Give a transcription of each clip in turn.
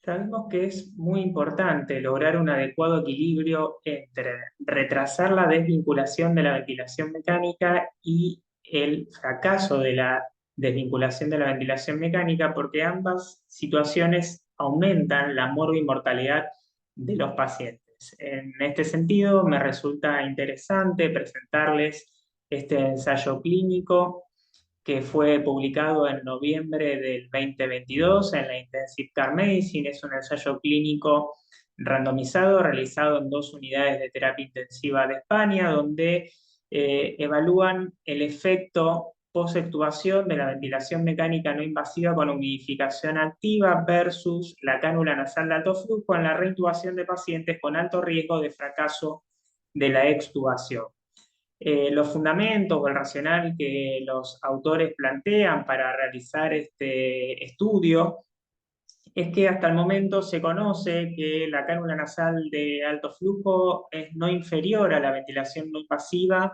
Sabemos que es muy importante lograr un adecuado equilibrio entre retrasar la desvinculación de la ventilación mecánica y el fracaso de la desvinculación de la ventilación mecánica, porque ambas situaciones aumentan la morbi-mortalidad de los pacientes. En este sentido, me resulta interesante presentarles este ensayo clínico que fue publicado en noviembre del 2022 en la Intensive Care Medicine. Es un ensayo clínico randomizado realizado en dos unidades de terapia intensiva de España, donde evalúan el efecto post-extubación de la ventilación mecánica no invasiva con humidificación activa versus la cánula nasal de alto flujo en la reintubación de pacientes con alto riesgo de fracaso de la extubación. Los fundamentos o el racional que los autores plantean para realizar este estudio es que hasta el momento se conoce que la cánula nasal de alto flujo es no inferior a la ventilación no invasiva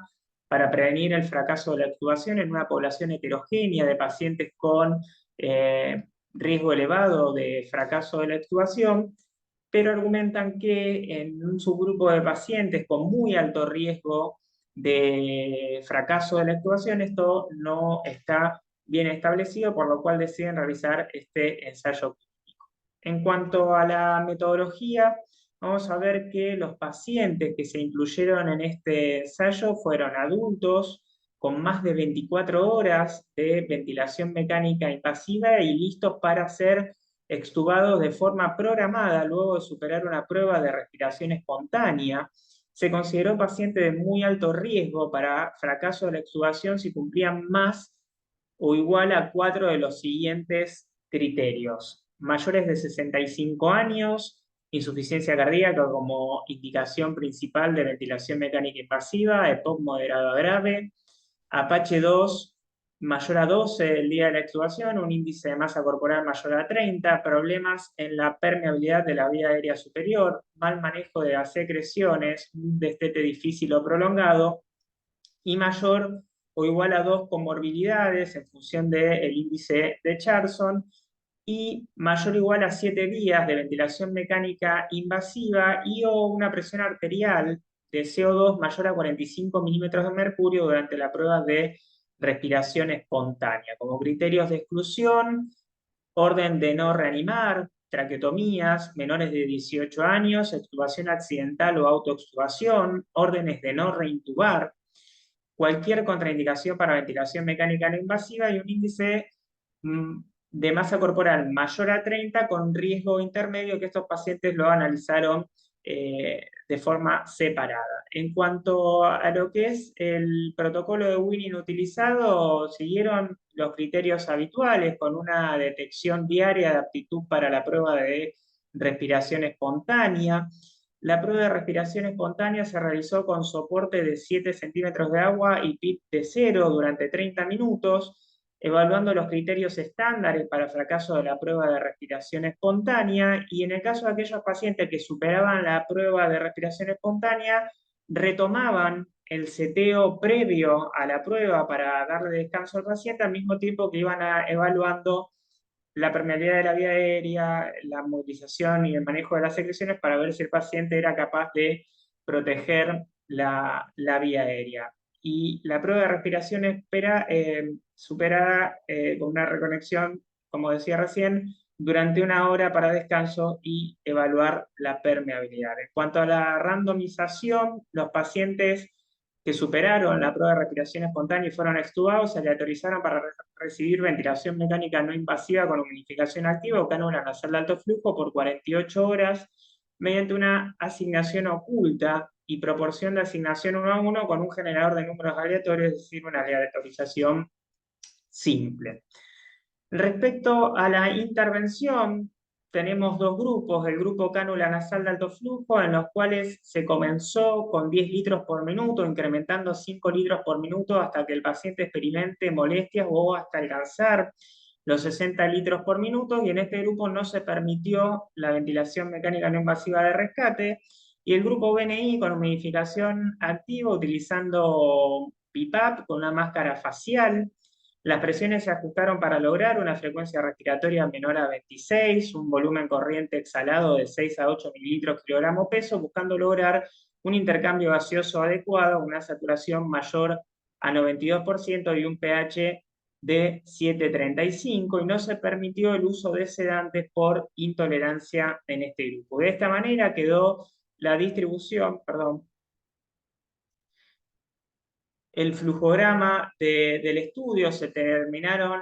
para prevenir el fracaso de la extubación en una población heterogénea de pacientes con eh, riesgo elevado de fracaso de la extubación, pero argumentan que en un subgrupo de pacientes con muy alto riesgo de fracaso de la extubación esto no está bien establecido, por lo cual deciden realizar este ensayo. En cuanto a la metodología, vamos a ver que los pacientes que se incluyeron en este ensayo fueron adultos con más de 24 horas de ventilación mecánica invasiva y listos para ser extubados de forma programada luego de superar una prueba de respiración espontánea. Se consideró paciente de muy alto riesgo para fracaso de la extubación si cumplían más o igual a cuatro de los siguientes criterios: mayores de 65 años, insuficiencia cardíaca como indicación principal de ventilación mecánica invasiva, EPOC moderado a grave, Apache 2 mayor a 12 el día de la extubación, un índice de masa corporal mayor a 30, problemas en la permeabilidad de la vía aérea superior, mal manejo de las secreciones, un destete difícil o prolongado, y mayor o igual a dos comorbilidades en función del índice de Charson, y mayor o igual a 7 días de ventilación mecánica invasiva y o una presión arterial de CO2 mayor a 45 milímetros de mercurio durante la prueba de respiración espontánea. Como criterios de exclusión, orden de no reanimar, traqueotomías, menores de 18 años, extubación accidental o autoextubación, órdenes de no reintubar, cualquier contraindicación para ventilación mecánica no invasiva y un índice de masa corporal mayor a 30 con riesgo intermedio, que estos pacientes lo analizaron de forma separada. En cuanto a lo que es el protocolo de Winning utilizado, siguieron los criterios habituales con una detección diaria de aptitud para la prueba de respiración espontánea. La prueba de respiración espontánea se realizó con soporte de 7 centímetros de agua y PIP de 0 durante 30 minutos, evaluando los criterios estándares para fracaso de la prueba de respiración espontánea, y en el caso de aquellos pacientes que superaban la prueba de respiración espontánea, retomaban el seteo previo a la prueba para darle descanso al paciente, al mismo tiempo que iban evaluando la permeabilidad de la vía aérea, la movilización y el manejo de las secreciones para ver si el paciente era capaz de proteger la vía aérea. Y la prueba de respiración superada con una reconexión, como decía recién, durante una hora para descanso y evaluar la permeabilidad. En cuanto a la randomización, los pacientes que superaron la prueba de respiración espontánea y fueron extubados se aleatorizaron para recibir ventilación mecánica no invasiva con humidificación activa o cánula nasal de alto flujo por 48 horas mediante una asignación oculta y proporción de asignación 1 a 1 con un generador de números aleatorios, es decir, una aleatorización simple. Respecto a la intervención, tenemos dos grupos: el grupo cánula nasal de alto flujo, en los cuales se comenzó con 10 litros por minuto, incrementando 5 litros por minuto hasta que el paciente experimente molestias o hasta alcanzar los 60 litros por minuto, y en este grupo no se permitió la ventilación mecánica no invasiva de rescate, y el grupo BNI con humidificación activa utilizando BiPAP con una máscara facial Las presiones se ajustaron para lograr una frecuencia respiratoria menor a 26, un volumen corriente exhalado de 6 a 8 mililitros kilogramo peso, buscando lograr un intercambio gaseoso adecuado, una saturación mayor a 92% y un pH de 7,35, y no se permitió el uso de sedantes por intolerancia en este grupo. De esta manera quedó la distribución, perdón, el flujograma del estudio. Se terminaron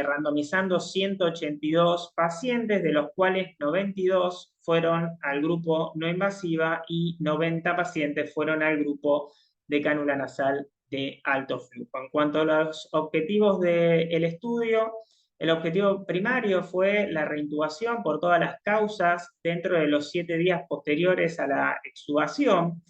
randomizando 182 pacientes, de los cuales 92 fueron al grupo no invasiva y 90 pacientes fueron al grupo de cánula nasal de alto flujo. En cuanto a los objetivos del estudio, el objetivo primario fue la reintubación por todas las causas dentro de los 7 días posteriores a la extubación,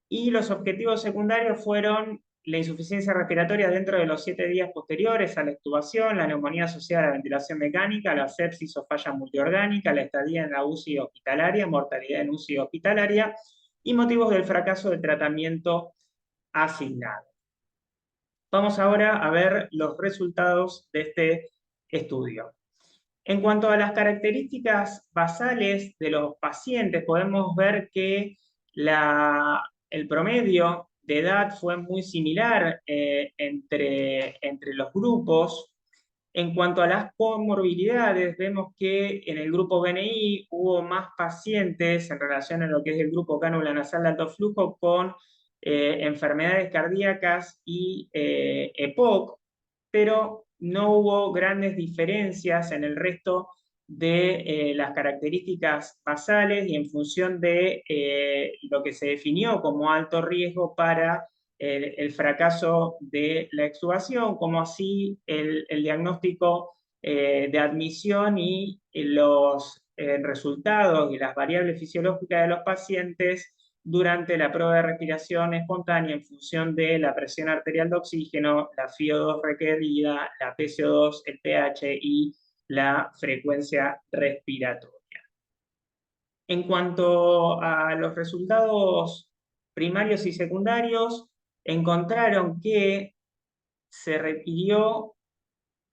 y los objetivos secundarios fueron la insuficiencia respiratoria dentro de los 7 días posteriores a la extubación, la neumonía asociada a la ventilación mecánica, la sepsis o falla multiorgánica, la estadía en la UCI hospitalaria, mortalidad en UCI hospitalaria y motivos del fracaso del tratamiento asignado. Vamos ahora a ver los resultados de este estudio. En cuanto a las características basales de los pacientes, podemos ver que el promedio de edad fue muy similar entre los grupos. En cuanto a las comorbilidades, vemos que en el grupo BNI hubo más pacientes en relación a lo que es el grupo cánula nasal de alto flujo con enfermedades cardíacas y EPOC, pero no hubo grandes diferencias en el resto de las características basales y en función de lo que se definió como alto riesgo para el fracaso de la extubación, como así el diagnóstico de admisión y los resultados y las variables fisiológicas de los pacientes durante la prueba de respiración espontánea en función de la presión arterial de oxígeno, la FiO2 requerida, la PCO2, el pH y la frecuencia respiratoria. En cuanto a los resultados primarios y secundarios, encontraron que se requirió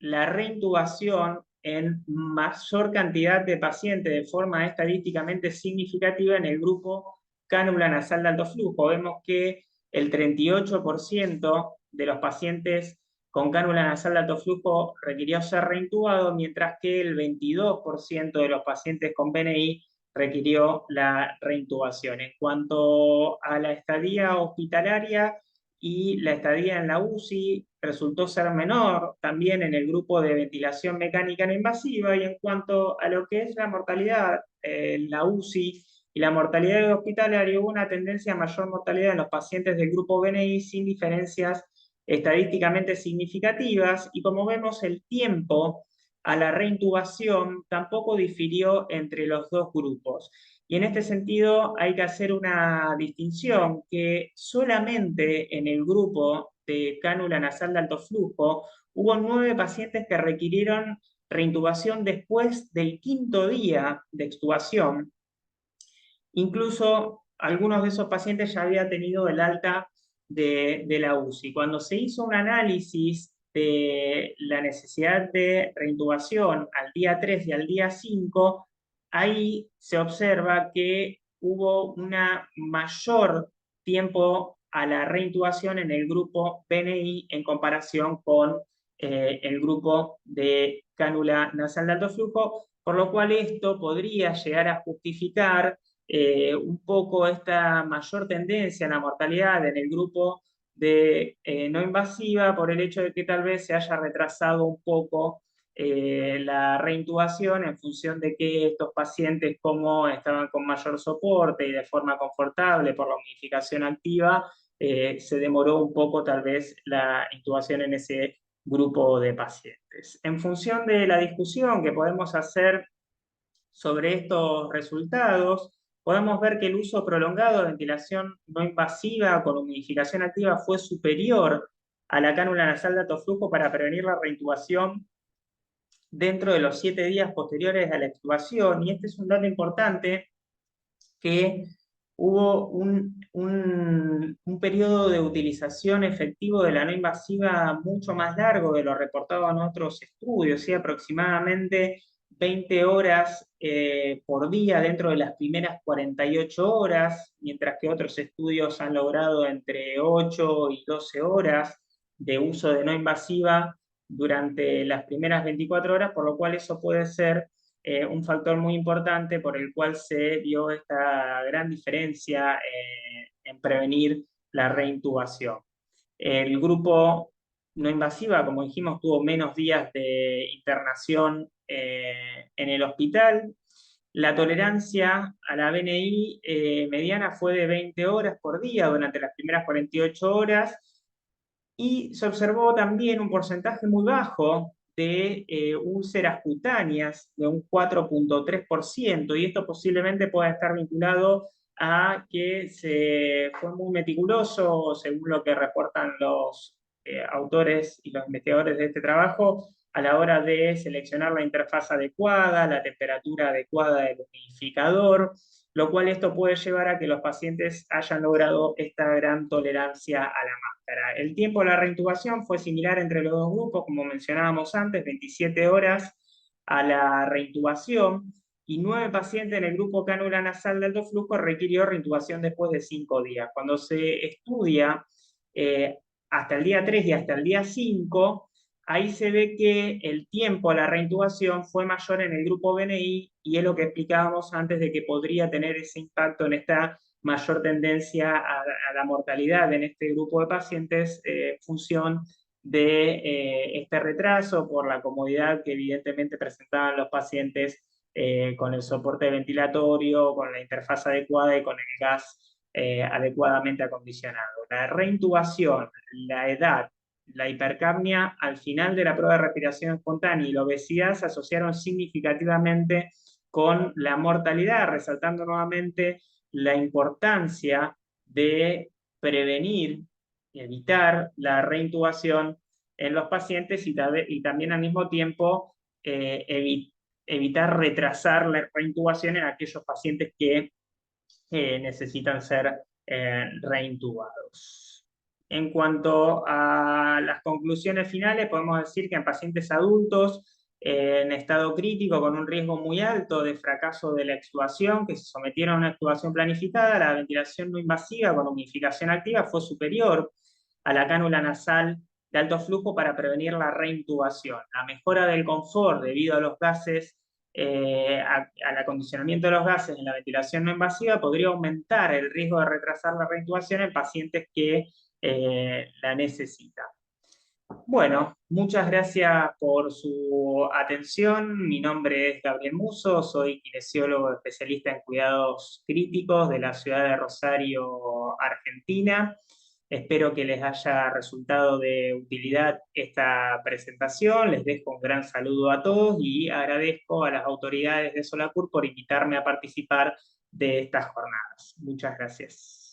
la reintubación en mayor cantidad de pacientes de forma estadísticamente significativa en el grupo cánula nasal de alto flujo. Vemos que el 38% de los pacientes con cánula nasal de alto flujo requirió ser reintubado, mientras que el 22% de los pacientes con BNI requirió la reintubación. En cuanto a la estadía hospitalaria y la estadía en la UCI, resultó ser menor también en el grupo de ventilación mecánica no invasiva, y en cuanto a lo que es la mortalidad en la UCI y la mortalidad hospitalaria, hubo una tendencia a mayor mortalidad en los pacientes del grupo BNI sin diferencias estadísticamente significativas, y como vemos el tiempo a la reintubación tampoco difirió entre los dos grupos. Y en este sentido hay que hacer una distinción que solamente en el grupo de cánula nasal de alto flujo hubo 9 pacientes que requirieron reintubación después del 5.º día de extubación. Incluso algunos de esos pacientes ya habían tenido el alta de la UCI. Cuando se hizo un análisis de la necesidad de reintubación al día 3 y al día 5, ahí se observa que hubo una mayor tiempo a la reintubación en el grupo BNI en comparación con el grupo de cánula nasal de alto flujo, por lo cual esto podría llegar a justificar un poco esta mayor tendencia a la mortalidad en el grupo de no invasiva, por el hecho de que tal vez se haya retrasado un poco la reintubación en función de que estos pacientes, como estaban con mayor soporte y de forma confortable por la humidificación activa, se demoró un poco tal vez la intubación en ese grupo de pacientes. En función de la discusión que podemos hacer sobre estos resultados, podemos ver que el uso prolongado de ventilación no invasiva con humidificación activa fue superior a la cánula nasal de alto flujo para prevenir la reintubación dentro de los 7 días posteriores a la extubación. Y este es un dato importante que hubo un periodo de utilización efectivo de la no invasiva mucho más largo de lo reportado en otros estudios, ¿sí? Aproximadamente 20 horas por día dentro de las primeras 48 horas, mientras que otros estudios han logrado entre 8 y 12 horas de uso de no invasiva durante las primeras 24 horas, por lo cual eso puede ser un factor muy importante por el cual se dio esta gran diferencia en prevenir la reintubación. El grupo no invasiva, como dijimos, tuvo menos días de internación en el hospital. La tolerancia a la BNI mediana fue de 20 horas por día durante las primeras 48 horas y se observó también un porcentaje muy bajo de úlceras cutáneas, de un 4,3%, y esto posiblemente pueda estar vinculado a que se fue muy meticuloso, según lo que reportan los autores y los investigadores de este trabajo, a la hora de seleccionar la interfaz adecuada, la temperatura adecuada del humidificador, lo cual esto puede llevar a que los pacientes hayan logrado esta gran tolerancia a la máscara. El tiempo de la reintubación fue similar entre los dos grupos, como mencionábamos antes, 27 horas a la reintubación, y 9 pacientes en el grupo cánula nasal de alto flujo requirió reintubación después de 5 días. Cuando se estudia hasta el día 3 y hasta el día 5, ahí se ve que el tiempo a la reintubación fue mayor en el grupo BNI, y es lo que explicábamos antes de que podría tener ese impacto en esta mayor tendencia a la mortalidad en este grupo de pacientes, función de este retraso por la comodidad que evidentemente presentaban los pacientes con el soporte ventilatorio, con la interfaz adecuada y con el gas adecuadamente acondicionado. La reintubación, la edad, la hipercapnia al final de la prueba de respiración espontánea y la obesidad se asociaron significativamente con la mortalidad, resaltando nuevamente la importancia de prevenir, evitar la reintubación en los pacientes y también al mismo tiempo evitar retrasar la reintubación en aquellos pacientes que necesitan ser reintubados. En cuanto a las conclusiones finales, podemos decir que en pacientes adultos en estado crítico con un riesgo muy alto de fracaso de la extubación, que se sometieron a una extubación planificada, la ventilación no invasiva con humidificación activa fue superior a la cánula nasal de alto flujo para prevenir la reintubación. La mejora del confort debido a los gases al acondicionamiento de los gases en la ventilación no invasiva podría aumentar el riesgo de retrasar la reintubación en pacientes que la necesitan. Bueno, muchas gracias por su atención. Mi nombre es Gabriel Muso, soy kinesiólogo especialista en cuidados críticos de la ciudad de Rosario, Argentina. Espero que les haya resultado de utilidad esta presentación. Les dejo un gran saludo a todos y agradezco a las autoridades de Solacur por invitarme a participar de estas jornadas. Muchas gracias.